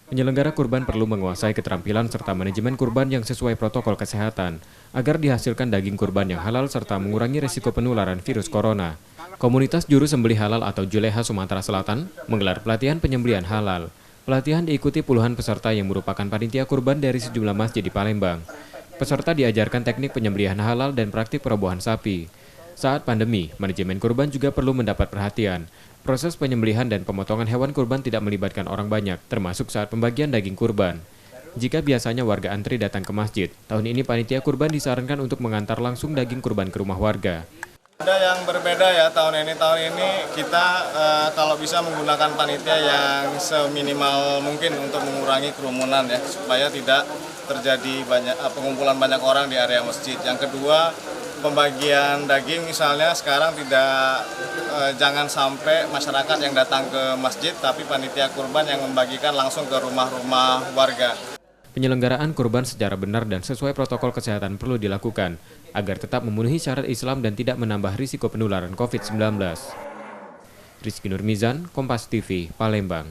Penyelenggara kurban perlu menguasai keterampilan serta manajemen kurban yang sesuai protokol kesehatan agar dihasilkan daging kurban yang halal serta mengurangi risiko penularan virus corona. Komunitas Juru Sembelih Halal atau Juleha Sumatera Selatan menggelar pelatihan penyembelihan halal. Pelatihan diikuti puluhan peserta yang merupakan panitia kurban dari sejumlah masjid di Palembang. Peserta diajarkan teknik penyembelihan halal dan praktik perobohan sapi. Saat pandemi, manajemen kurban juga perlu mendapat perhatian. Proses penyembelihan dan pemotongan hewan kurban tidak melibatkan orang banyak, termasuk saat pembagian daging kurban. Jika biasanya warga antri datang ke masjid, tahun ini panitia kurban disarankan untuk mengantar langsung daging kurban ke rumah warga. Ada yang berbeda ya tahun ini kita kalau bisa menggunakan panitia yang seminimal mungkin untuk mengurangi kerumunan ya, supaya tidak terjadi pengumpulan banyak orang di area masjid. Yang kedua, pembagian daging misalnya sekarang jangan sampai masyarakat yang datang ke masjid, tapi panitia kurban yang membagikan langsung ke rumah-rumah warga. Penyelenggaraan kurban secara benar dan sesuai protokol kesehatan perlu dilakukan agar tetap memenuhi syarat Islam dan tidak menambah risiko penularan COVID-19. Rizky Nurmizan, Kompas TV, Palembang.